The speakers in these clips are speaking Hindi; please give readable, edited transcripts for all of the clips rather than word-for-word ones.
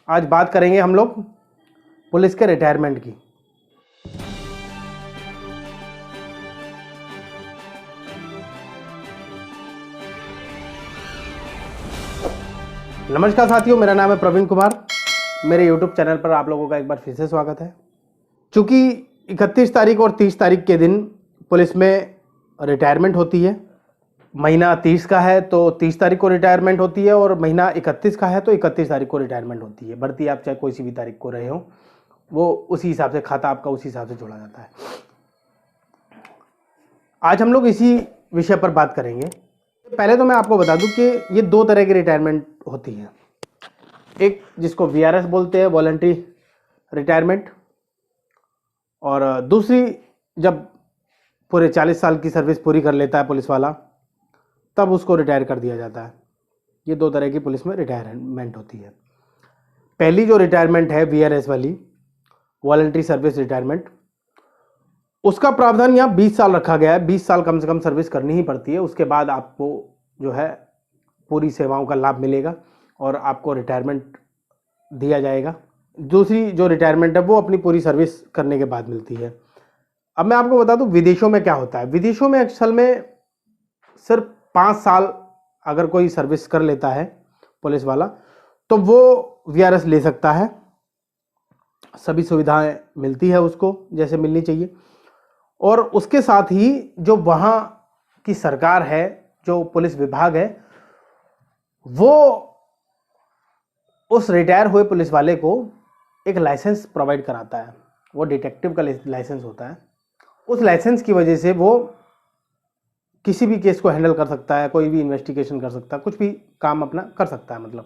आज बात करेंगे हम लोग पुलिस के रिटायरमेंट की। नमस्कार साथियों, मेरा नाम है प्रवीण कुमार। मेरे YouTube चैनल पर आप लोगों का एक बार फिर से स्वागत है। चूँकि 31 तारीख और 30 तारीख के दिन पुलिस में रिटायरमेंट होती है। महीना 30 का है तो 30 तारीख को रिटायरमेंट होती है, और महीना 31 का है तो 31 तारीख को रिटायरमेंट होती है। भर्ती आप चाहे कोई सी भी तारीख को रहे हो, वो उसी हिसाब से खाता आपका उसी हिसाब से जोड़ा जाता है। आज हम लोग इसी विषय पर बात करेंगे। पहले तो मैं आपको बता दूं कि ये दो तरह की रिटायरमेंट होती है। एक जिसको VRS बोलते हैं, वॉलंटरी रिटायरमेंट, और दूसरी जब पूरे 40 साल की सर्विस पूरी कर लेता है पुलिस वाला, तब उसको रिटायर कर दिया जाता है। ये दो तरह की पुलिस में रिटायरमेंट होती है। पहली जो रिटायरमेंट है VRS वाली, वॉलंटरी सर्विस रिटायरमेंट, उसका प्रावधान यहाँ 20 साल रखा गया है। 20 साल कम से कम सर्विस करनी ही पड़ती है। उसके बाद आपको जो है पूरी सेवाओं का लाभ मिलेगा और आपको रिटायरमेंट दिया जाएगा। दूसरी जो रिटायरमेंट है वो अपनी पूरी सर्विस करने के बाद मिलती है। अब मैं आपको बता दूं विदेशों में क्या होता है। विदेशों में असल में सिर्फ 5 साल अगर कोई सर्विस कर लेता है पुलिस वाला, तो वो VRS ले सकता है। सभी सुविधाएं मिलती है उसको जैसे मिलनी चाहिए। और उसके साथ ही जो वहाँ की सरकार है, जो पुलिस विभाग है, वो उस रिटायर हुए पुलिस वाले को एक लाइसेंस प्रोवाइड कराता है। वो डिटेक्टिव का लाइसेंस होता है। उस लाइसेंस की वजह से वो किसी भी केस को हैंडल कर सकता है, कोई भी इन्वेस्टिगेशन कर सकता है, कुछ भी काम अपना कर सकता है। मतलब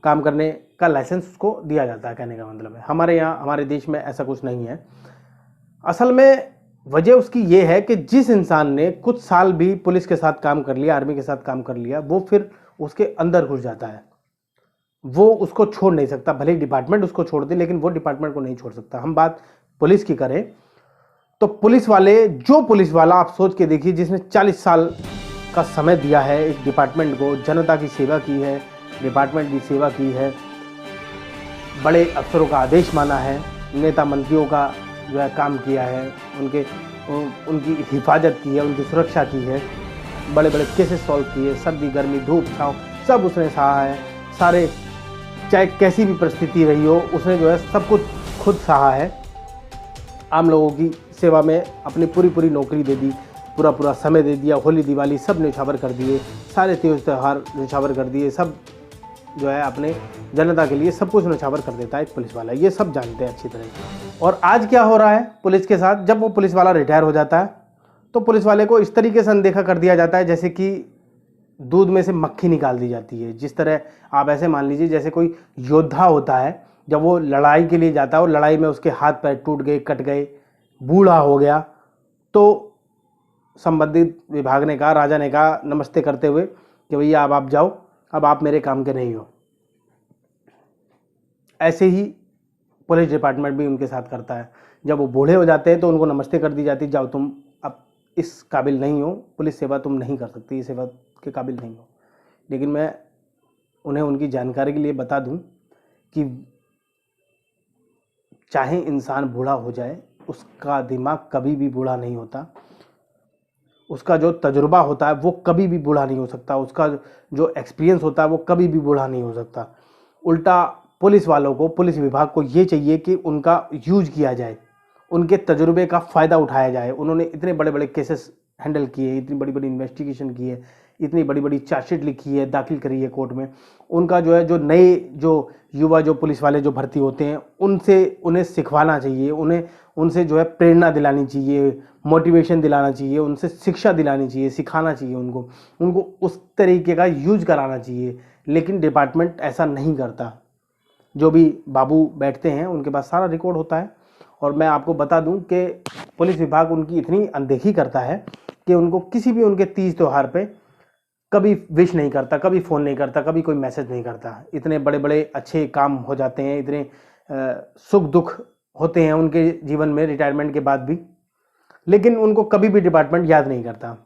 काम करने का लाइसेंस उसको दिया जाता है, कहने का मतलब है। हमारे यहाँ, हमारे देश में ऐसा कुछ नहीं है। असल में वजह उसकी ये है कि जिस इंसान ने कुछ साल भी पुलिस के साथ काम कर लिया, आर्मी के साथ काम कर लिया, वो फिर उसके अंदर घुस जाता है। वो उसको छोड़ नहीं सकता। भले ही डिपार्टमेंट उसको छोड़ दे, लेकिन वो डिपार्टमेंट को नहीं छोड़ सकता। हम बात पुलिस की करें तो पुलिस वाले, जो पुलिस वाला आप सोच के देखिए जिसने 40 साल का समय दिया है एक डिपार्टमेंट को, जनता की सेवा की है, डिपार्टमेंट की सेवा की है, बड़े अफसरों का आदेश माना है, नेता मंत्रियों का जो है काम किया है, उनकी हिफाजत की है, उनकी सुरक्षा की है, बड़े बड़े केसेस सॉल्व किए, सर्दी गर्मी धूप छाँव सब उसने सहा है। सारे, चाहे कैसी भी परिस्थिति रही हो, उसने जो है सब कुछ खुद सहा है। आम लोगों की सेवा में अपनी पूरी नौकरी दे दी, पूरा समय दे दिया। होली दिवाली सब न्यौछावर कर दिए, सारे त्यौहार न्यौछावर कर दिए। सब जो है अपने जनता के लिए सब कुछ न्यौछावर कर देता है एक पुलिस वाला। ये सब जानते हैं अच्छी तरह से। और आज क्या हो रहा है पुलिस के साथ, जब वो पुलिस वाला रिटायर हो जाता है तो पुलिस वाले को इस तरीके से अनदेखा कर दिया जाता है जैसे कि दूध में से मक्खी निकाल दी जाती है। जिस तरह आप ऐसे मान लीजिए जैसे कोई योद्धा होता है, जब वो लड़ाई के लिए जाता है और लड़ाई में उसके हाथ पैर टूट गए, कट गए, बूढ़ा हो गया, तो संबंधित विभाग ने कहा, राजा ने कहा नमस्ते करते हुए कि भैया अब आप जाओ, अब आप मेरे काम के नहीं हो। ऐसे ही पुलिस डिपार्टमेंट भी उनके साथ करता है। जब वो बूढ़े हो जाते हैं तो उनको नमस्ते कर दी जाती, जाओ तुम अब इस काबिल नहीं हो, पुलिस सेवा तुम नहीं कर सकती, ये सेवा के काबिल नहीं हो। लेकिन मैं उन्हें उनकी जानकारी के लिए बता दूं कि चाहे इंसान बूढ़ा हो जाए, उसका दिमाग कभी भी बूढ़ा नहीं होता। उसका जो तजुर्बा होता है वो कभी भी बूढ़ा नहीं हो सकता। उसका जो एक्सपीरियंस होता है वो कभी भी बूढ़ा नहीं हो सकता। उल्टा पुलिस वालों को, पुलिस विभाग को ये चाहिए कि उनका यूज किया जाए, उनके तजुर्बे का फ़ायदा उठाया जाए। उन्होंने इतने बड़े बड़े केसेस हैंडल किए, इतनी बड़ी बड़ी इन्वेस्टिगेशन की है, इतनी बड़ी बड़ी चार्जशीट लिखी है, दाखिल करी है कोर्ट में। उनका जो है, जो नए जो युवा जो पुलिस वाले जो भर्ती होते हैं, उनसे उन्हें सिखवाना चाहिए, उनसे जो है प्रेरणा दिलानी चाहिए, मोटिवेशन दिलाना चाहिए, उनसे शिक्षा दिलानी चाहिए, सिखाना चाहिए उनको उस तरीके का यूज कराना चाहिए। लेकिन डिपार्टमेंट ऐसा नहीं करता। जो भी बाबू बैठते हैं उनके पास सारा रिकॉर्ड होता है। और मैं आपको बता दूं कि पुलिस विभाग उनकी इतनी अनदेखी करता है कि उनको किसी भी उनके तीज त्यौहार पे कभी विश नहीं करता, कभी फ़ोन नहीं करता, कभी कोई मैसेज नहीं करता। इतने बड़े बड़े अच्छे काम हो जाते हैं, इतने सुख दुख होते हैं उनके जीवन में रिटायरमेंट के बाद भी, लेकिन उनको कभी भी डिपार्टमेंट याद नहीं करता।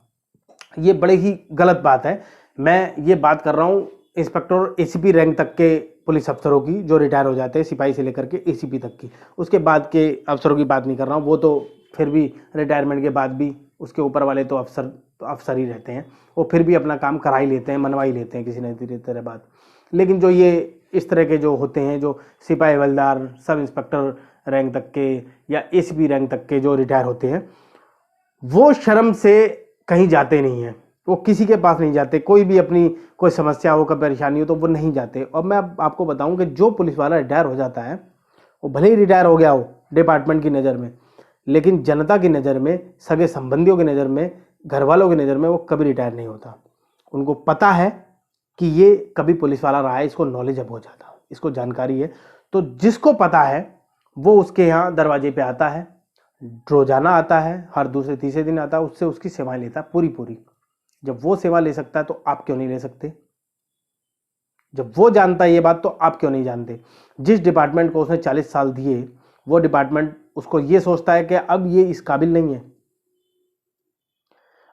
ये बड़े ही गलत बात है। मैं ये बात कर रहा हूँ इंस्पेक्टर ACP रैंक तक के पुलिस अफसरों की जो रिटायर हो जाते हैं, सिपाही से लेकर के एसीपी तक की। उसके बाद के अफसरों की बात नहीं कर रहा हूँ, वो तो फिर भी रिटायरमेंट के बाद भी उसके ऊपर वाले तो अफसर ही रहते हैं, वो फिर भी अपना काम करा ही लेते हैं, मनवा ही लेते हैं किसी न किसी तरह बात। लेकिन जो ये इस तरह के जो होते हैं, जो सिपाही हवलदार, सब इंस्पेक्टर रैंक तक के या एसीपी रैंक तक के जो रिटायर होते हैं, वो शर्म से कहीं जाते नहीं हैं, वो किसी के पास नहीं जाते। कोई भी अपनी कोई समस्या हो, कोई परेशानी हो तो वो नहीं जाते। और मैं आपको बताऊं कि जो पुलिस वाला रिटायर हो जाता है, वो भले ही रिटायर हो गया हो डिपार्टमेंट की नज़र में, लेकिन जनता की नज़र में, सगे संबंधियों की नज़र में, घर वालों की नज़र में वो कभी रिटायर नहीं होता। उनको पता है कि ये कभी पुलिस वाला रहा है, इसको नॉलेज अब हो जाता, इसको जानकारी है। तो जिसको पता है वो उसके यहाँ दरवाजे पे आता है, रोजाना आता है, हर दूसरे तीसरे दिन आता है, उससे उसकी सेवाएं लेता है पूरी पूरी। जब वो सेवा ले सकता है तो आप क्यों नहीं ले सकते? जब वो जानता है ये बात तो आप क्यों नहीं जानते? जिस डिपार्टमेंट को उसने 40 साल दिए, वो डिपार्टमेंट उसको ये सोचता है कि अब ये इस काबिल नहीं है।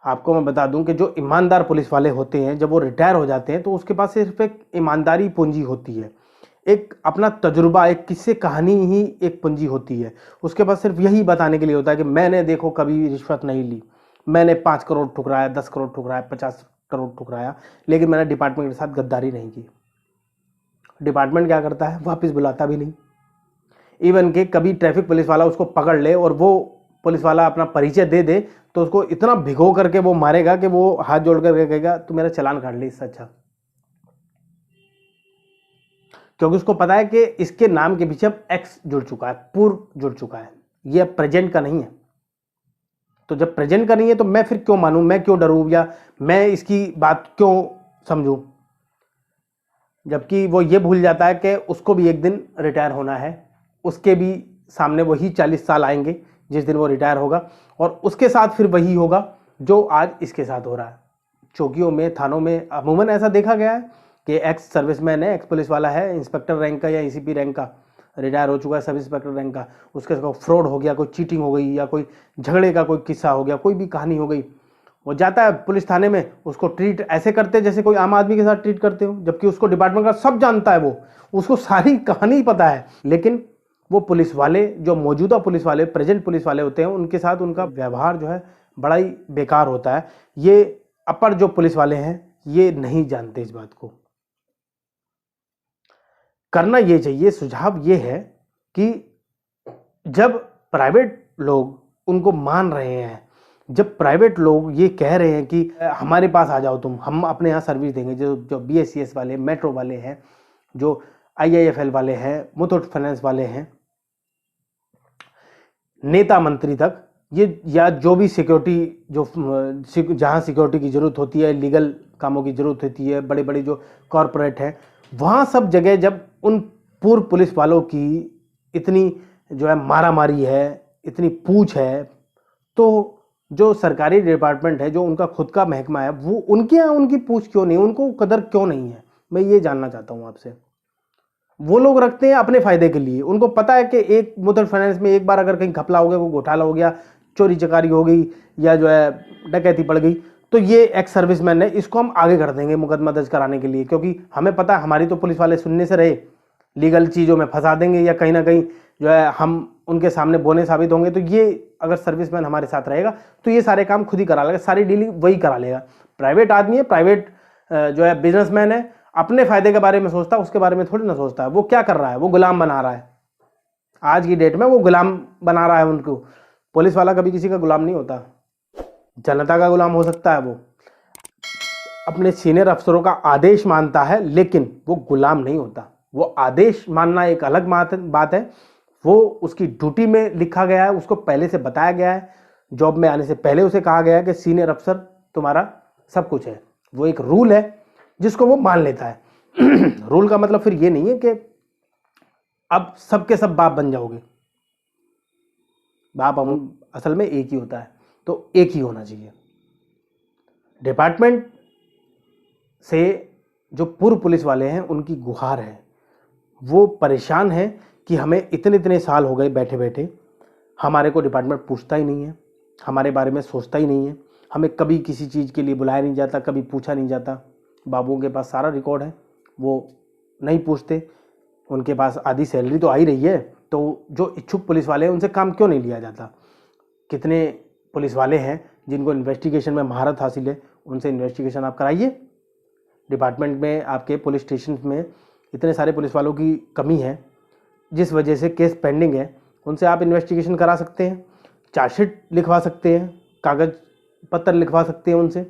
आपको मैं बता दूं कि जो ईमानदार पुलिस वाले होते हैं, जब वो रिटायर हो जाते हैं तो उसके पास सिर्फ एक ईमानदारी पूंजी होती है, एक अपना तजुर्बा, एक किस्से कहानी ही एक पूंजी होती है। उसके पास सिर्फ यही बताने के लिए होता है कि मैंने देखो कभी रिश्वत नहीं ली, मैंने 5 करोड़ ठुकराया, 10 करोड़ ठुकराया, 50 करोड़ ठुकराया, लेकिन मैंने डिपार्टमेंट के साथ गद्दारी नहीं की। डिपार्टमेंट क्या करता है? वापस बुलाता भी नहीं। इवन के कभी ट्रैफिक पुलिस वाला उसको पकड़ ले और वो पुलिस वाला अपना परिचय दे दे तो उसको इतना भिगो करके वो मारेगा कि वो हाथ जोड़ करके कहेगा तू मेरा चालान काट ले इससे अच्छा। क्योंकि उसको पता है कि इसके नाम के पीछे अब एक्स जुड़ चुका है, पूर्व जुड़ चुका है, ये अब प्रेजेंट का नहीं है। तो जब प्रेजेंट का नहीं है तो मैं फिर क्यों मानूं, मैं क्यों डरूं, या मैं इसकी बात क्यों समझूं? जबकि वो ये भूल जाता है कि उसको भी एक दिन रिटायर होना है, उसके भी सामने वही 40 साल आएंगे जिस दिन वो रिटायर होगा, और उसके साथ फिर वही होगा जो आज इसके साथ हो रहा है। चौकियों में, थानों में अमूमन ऐसा देखा गया है कि एक्स सर्विसमैन है, एक्स पुलिस वाला है, इंस्पेक्टर रैंक का या एसीपी रैंक का, रिटायर हो चुका है, सब इंस्पेक्टर रैंक का, उसके साथ फ्रॉड हो गया, कोई चीटिंग हो गई या कोई झगड़े का कोई किस्सा हो गया, कोई भी कहानी हो गई, वो जाता है पुलिस थाने में, उसको ट्रीट ऐसे करते हैं जैसे कोई आम आदमी के साथ ट्रीट करते हो, जबकि उसको डिपार्टमेंट का सब जानता है, वो उसको सारी कहानी पता है। लेकिन वो पुलिस वाले, जो मौजूदा पुलिस वाले, प्रेजेंट पुलिस वाले होते हैं, उनके साथ उनका व्यवहार जो है बड़ा ही बेकार होता है। ये अपर जो पुलिस वाले हैं ये नहीं जानते इस बात को। करना ये चाहिए, सुझाव ये है कि जब प्राइवेट लोग उनको मान रहे हैं, जब प्राइवेट लोग ये कह रहे हैं कि हमारे पास आ जाओ तुम, हम अपने यहाँ सर्विस देंगे, जो BSCS वाले, मेट्रो वाले हैं, जो IIFL वाले हैं, मुथूट फाइनेंस वाले हैं, नेता मंत्री तक, ये या जो भी सिक्योरिटी, जो जहाँ सिक्योरिटी की जरूरत होती है, लीगल कामों की जरूरत होती है, बड़े बड़े जो कॉरपोरेट हैं, वहाँ सब जगह जब उन पूर्व पुलिस वालों की इतनी जो है मारामारी है, इतनी पूछ है, तो जो सरकारी डिपार्टमेंट है, जो उनका खुद का महकमा है, वो उनके यहाँ उनकी पूछ क्यों नहीं, उनको कदर क्यों नहीं है? मैं ये जानना चाहता हूँ आपसे। वो लोग रखते हैं अपने फायदे के लिए, उनको पता है कि एक मुथूट फाइनेंस में एक बार अगर कहीं घपला हो गया, कोई घोटाला हो गया, चोरी चकारी हो गई या जो है डकैती पड़ गई, तो ये एक्स सर्विसमैन है, इसको हम आगे कर देंगे मुकदमा दर्ज कराने के लिए, क्योंकि हमें पता है हमारी तो पुलिस वाले सुनने से रहे, लीगल चीज़ों में फंसा देंगे या कहीं ना कहीं जो है हम उनके सामने बोने साबित होंगे। तो ये अगर सर्विसमैन हमारे साथ रहेगा तो ये सारे काम खुद ही करा लेगा, सारी डीलिंग वही करा लेगा। प्राइवेट आदमी है, प्राइवेट जो है बिजनेसमैन है, अपने फायदे के बारे में सोचता है, उसके बारे में थोड़ी ना सोचता है। वो क्या कर रहा है? वो गुलाम बना रहा है, आज की डेट में वो गुलाम बना रहा है उनको। पुलिस वाला कभी किसी का गुलाम नहीं होता, जनता का गुलाम हो सकता है। वो अपने सीनियर अफसरों का आदेश मानता है, लेकिन वो गुलाम नहीं होता। वो आदेश मानना एक अलग बात है, वो उसकी ड्यूटी में लिखा गया है, उसको पहले से बताया गया है, जॉब में आने से पहले उसे कहा गया है कि सीनियर अफसर तुम्हारा सब कुछ है। वो एक रूल है जिसको वो मान लेता है। रूल का मतलब फिर ये नहीं है कि अब सबके सब बाप बन जाओगे। बाप असल में एक ही होता है, तो एक ही होना चाहिए। डिपार्टमेंट से जो पूर्व पुलिस वाले हैं उनकी गुहार है, वो परेशान है कि हमें इतने इतने साल हो गए बैठे बैठे, हमारे को डिपार्टमेंट पूछता ही नहीं है, हमारे बारे में सोचता ही नहीं है, हमें कभी किसी चीज़ के लिए बुलाया नहीं जाता, कभी पूछा नहीं जाता। बाबुओं के पास सारा रिकॉर्ड है, वो नहीं पूछते, उनके पास आधी सैलरी तो आ ही रही है, तो जो इच्छुक पुलिस वाले हैं उनसे काम क्यों नहीं लिया जाता? कितने पुलिस वाले हैं जिनको इन्वेस्टिगेशन में महारत हासिल है, उनसे इन्वेस्टिगेशन आप कराइए। डिपार्टमेंट में, आपके पुलिस स्टेशन में इतने सारे पुलिस वालों की कमी है जिस वजह से केस पेंडिंग है, उनसे आप इन्वेस्टिगेशन करा सकते हैं, चार्जशीट लिखवा सकते हैं, कागज पत्र लिखवा सकते हैं उनसे।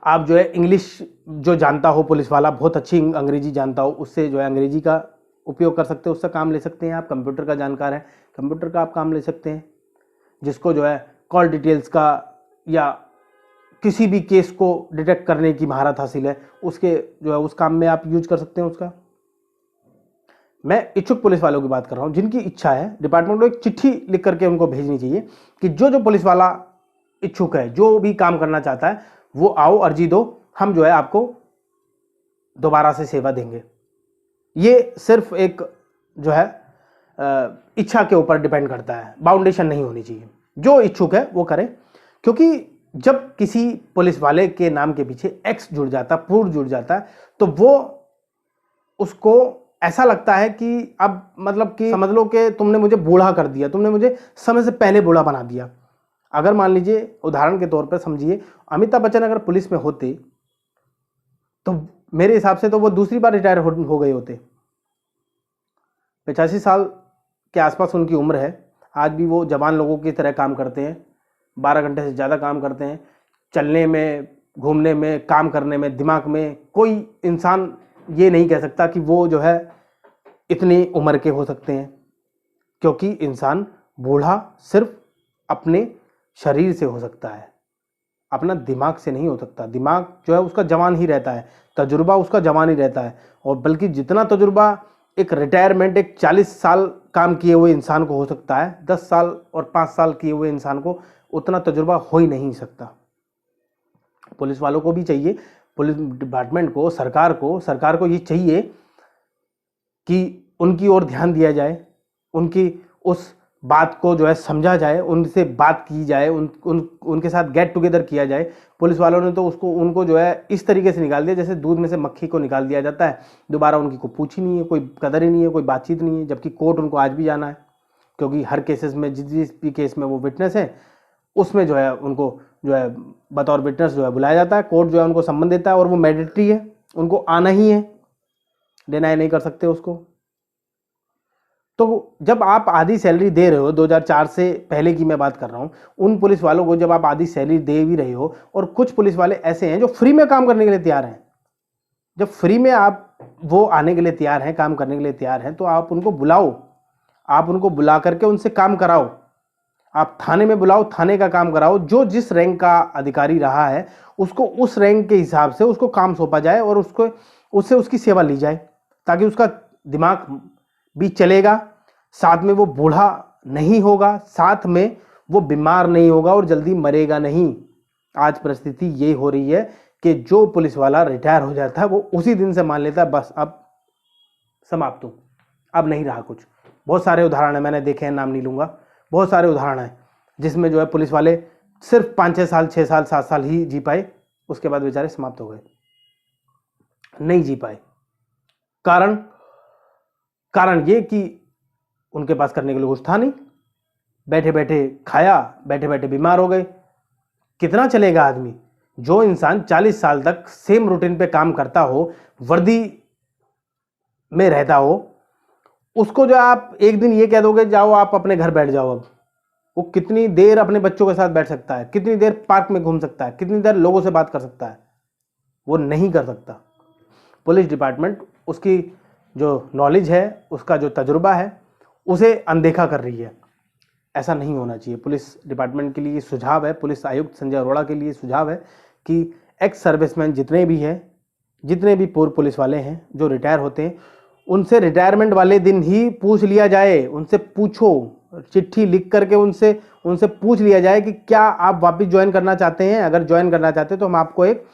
आप जो है इंग्लिश जो जानता हो पुलिस वाला, बहुत अच्छी अंग्रेजी जानता हो, उससे जो है अंग्रेजी का उपयोग कर सकते हैं, उससे काम ले सकते हैं। आप कंप्यूटर का जानकार है, कंप्यूटर का आप काम ले सकते हैं। जिसको जो है कॉल डिटेल्स का या किसी भी केस को डिटेक्ट करने की महारत हासिल है, उसके जो है उस काम में आप यूज कर सकते हैं उसका। मैं इच्छुक पुलिस वालों की बात कर रहा हूं, जिनकी इच्छा है। डिपार्टमेंट को एक चिट्ठी लिख करके उनको भेजनी चाहिए कि जो जो पुलिस वाला इच्छुक है, जो भी काम करना चाहता है, वो आओ, अर्जी दो, हम जो है आपको दोबारा से सेवा देंगे। ये सिर्फ एक जो है इच्छा के ऊपर डिपेंड करता है, बाउंडेशन नहीं होनी चाहिए। जो इच्छुक है वो करे, क्योंकि जब किसी पुलिस वाले के नाम के पीछे एक्स जुड़ जाता, पूर्व जुड़ जाता है, तो वो उसको ऐसा लगता है कि अब मतलब कि समझ लो कि तुमने मुझे बूढ़ा कर दिया, तुमने मुझे समय से पहले बूढ़ा बना दिया। अगर मान लीजिए, उदाहरण के तौर पर समझिए, अमिताभ बच्चन अगर पुलिस में होते तो मेरे हिसाब से तो वो दूसरी बार रिटायर हो गए होते। 85 साल के आसपास उनकी उम्र है। आज भी वो जवान लोगों की तरह काम करते हैं, 12 घंटे से ज़्यादा काम करते हैं। चलने में, घूमने में, काम करने में, दिमाग में कोई इंसान ये नहीं कह सकता कि वो जो है इतनी उम्र के हो सकते हैं, क्योंकि इंसान बूढ़ा सिर्फ अपने शरीर से हो सकता है, अपना दिमाग से नहीं हो सकता। दिमाग जो है उसका जवान ही रहता है, तजुर्बा उसका जवान ही रहता है। और बल्कि जितना तजुर्बा एक रिटायरमेंट, एक 40 साल काम किए हुए इंसान को हो सकता है, 10 साल और 5 साल किए हुए इंसान को उतना तजुर्बा हो ही नहीं सकता। पुलिस वालों को भी चाहिए, पुलिस डिपार्टमेंट को, सरकार को ये चाहिए कि उनकी ओर ध्यान दिया जाए, उनकी उस बात को जो है समझा जाए, उनसे बात की जाए, उनके साथ गेट टुगेदर किया जाए। पुलिस वालों ने तो उनको जो है इस तरीके से निकाल दिया जैसे दूध में से मक्खी को निकाल दिया जाता है। दोबारा उनकी कोई पूछ ही नहीं है, कोई कदर ही नहीं है, कोई बातचीत नहीं है। जबकि कोर्ट उनको आज भी जाना है, क्योंकि हर केसेस में, जिस भी केस में वो विटनेस है, उसमें जो है उनको जो है बतौर विटनेस जो है बुलाया जाता है। कोर्ट जो है उनको सम्मन देता है और वो मैंडेटरी है, उनको आना ही है, डिनाई नहीं कर सकते उसको। तो जब आप आधी सैलरी दे रहे हो, 2004 से पहले की मैं बात कर रहा हूं, उन पुलिस वालों को जब आप आधी सैलरी दे भी रहे हो, और कुछ पुलिस वाले ऐसे हैं जो फ्री में काम करने के लिए तैयार हैं, जब फ्री में आप वो आने के लिए तैयार हैं, काम करने के लिए तैयार हैं, तो आप उनको बुलाओ, आप उनको बुला करके उनसे काम कराओ। आप थाने में बुलाओ, थाने का काम कराओ। जो जिस रैंक का अधिकारी रहा है उसको उस रैंक के हिसाब से उसको काम सौंपा जाए और उससे उसकी सेवा ली जाए, ताकि उसका दिमाग भी चलेगा, साथ में वो बूढ़ा नहीं होगा, साथ में वो बीमार नहीं होगा और जल्दी मरेगा नहीं। आज परिस्थिति ये हो रही है कि जो पुलिस वाला रिटायर हो जाता है वो उसी दिन से मान लेता है बस अब समाप्त हूं, अब नहीं रहा कुछ। बहुत सारे उदाहरण है, मैंने देखे हैं, नाम नहीं लूंगा। बहुत सारे उदाहरण हैं जिसमें जो है पुलिस वाले सिर्फ 5-6 साल, 6 साल, 7 साल ही जी पाए, उसके बाद बेचारे समाप्त हो गए, नहीं जी पाए। कारण ये कि उनके पास करने के लिए कुछ था नहीं, बैठे बैठे खाया, बैठे बैठे बीमार हो गए। कितना चलेगा आदमी? जो इंसान 40 साल तक सेम रूटीन पे काम करता हो, वर्दी में रहता हो, उसको जो आप एक दिन ये कह दोगे जाओ आप अपने घर बैठ जाओ, अब वो कितनी देर अपने बच्चों के साथ बैठ सकता है, कितनी देर पार्क में घूम सकता है, कितनी देर लोगों से बात कर सकता है? वो नहीं कर सकता। पुलिस डिपार्टमेंट उसकी जो नॉलेज है, उसका जो तजुर्बा है, उसे अनदेखा कर रही है। ऐसा नहीं होना चाहिए। पुलिस डिपार्टमेंट के लिए सुझाव है, पुलिस आयुक्त संजय अरोड़ा के लिए सुझाव है कि एक्स सर्विसमैन जितने भी हैं, जितने भी पूर्व पुलिस वाले हैं जो रिटायर होते हैं, उनसे रिटायरमेंट वाले दिन ही पूछ लिया जाए, उनसे पूछो, चिट्ठी लिख करके उनसे पूछ लिया जाए कि क्या आप वापस ज्वाइन करना चाहते हैं। अगर ज्वाइन करना चाहते हैं तो हम आपको एक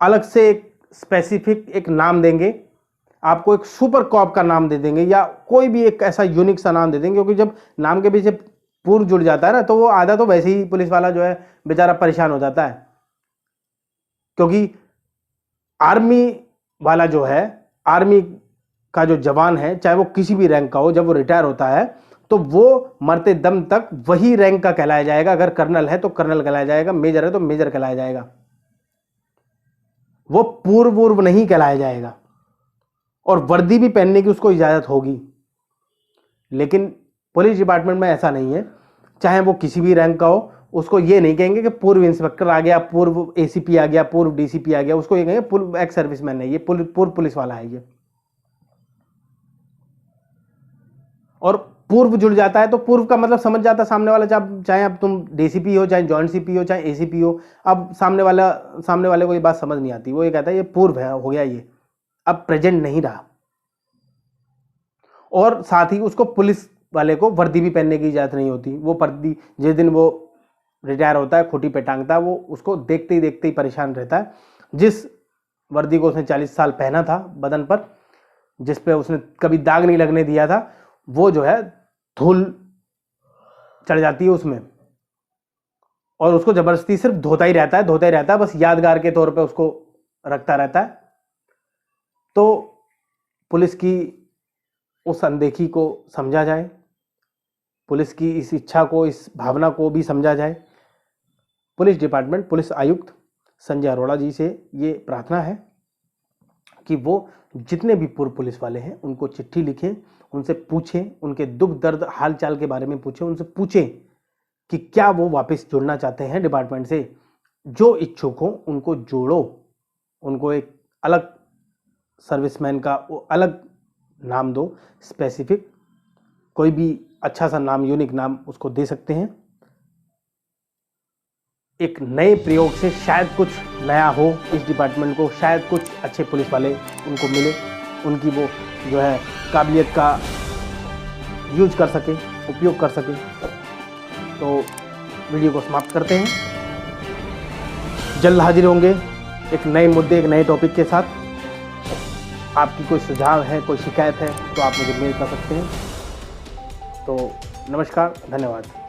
अलग से एक स्पेसिफिक एक नाम देंगे, आपको एक सुपर कॉप का नाम दे देंगे, या कोई भी एक ऐसा यूनिक सा नाम दे देंगे। क्योंकि जब नाम के पीछे पूर्व जुड़ जाता है ना, तो वो आधा तो वैसे ही पुलिस वाला जो है बेचारा परेशान हो जाता है। क्योंकि आर्मी वाला जो है, आर्मी का जो जवान है, चाहे वो किसी भी रैंक का हो, जब वो रिटायर होता है तो वो मरते दम तक वही रैंक का कहलाया जाएगा। अगर कर्नल है तो कर्नल कहलाया जाएगा, मेजर है तो मेजर कहलाया जाएगा, वो पूर्व नहीं कहलाया जाएगा। और वर्दी भी पहनने की उसको इजाजत होगी। लेकिन पुलिस डिपार्टमेंट में ऐसा नहीं है, चाहे वो किसी भी रैंक का हो, उसको ये नहीं कहेंगे कि पूर्व इंस्पेक्टर आ गया, पूर्व एसीपी आ गया, पूर्व डीसीपी आ गया, उसको ये कहेंगे पूर्व एक्स सर्विसमैन है, ये पूर्व पुलिस वाला है ये। और पूर्व जुड़ जाता है तो पूर्व का मतलब समझ जाता है सामने वाला, चाहे अब तुम डीसीपी हो, चाहे जॉइंट सीपी हो, चाहे एसीपी हो, अब सामने वाले को ये बात समझ नहीं आती। वो ये कहता है ये पूर्व है, हो गया, ये अब प्रेजेंट नहीं रहा। और साथ ही उसको पुलिस वाले को वर्दी भी पहनने की इजाजत नहीं होती। वो वर्दी जिस दिन वो रिटायर होता है, खूंटी पे टांगता है, वो उसको देखते ही परेशान रहता है। जिस वर्दी को उसने 40 साल पहना था बदन पर, जिस पे उसने कभी दाग नहीं लगने दिया था, वो जो है धूल चढ़ जाती है उसमें, और उसको जबरदस्ती सिर्फ धोता ही रहता है, बस यादगार के तौर पे उसको रखता रहता है। तो पुलिस की उस अनदेखी को समझा जाए, पुलिस की इस इच्छा को, इस भावना को भी समझा जाए। पुलिस डिपार्टमेंट, पुलिस आयुक्त संजय अरोड़ा जी से ये प्रार्थना है कि वो जितने भी पूर्व पुलिस वाले हैं उनको चिट्ठी लिखें, उनसे पूछें, उनके दुख दर्द हाल चाल के बारे में पूछें, उनसे पूछें कि क्या वो वापस जुड़ना चाहते हैं डिपार्टमेंट से। जो इच्छुक हो उनको जोड़ो, उनको एक अलग सर्विसमैन का अलग नाम दो, स्पेसिफिक कोई भी अच्छा सा नाम, यूनिक नाम उसको दे सकते हैं। एक नए प्रयोग से शायद कुछ नया हो इस डिपार्टमेंट को, शायद कुछ अच्छे पुलिस वाले उनको मिले, उनकी वो जो है काबिलियत का यूज कर सके, उपयोग कर सके। तो वीडियो को समाप्त करते हैं, जल्द हाजिर होंगे एक नए मुद्दे, एक नए टॉपिक के साथ। आपकी कोई सुझाव है, कोई शिकायत है तो आप मुझे मेल कर सकते हैं। तो नमस्कार, धन्यवाद।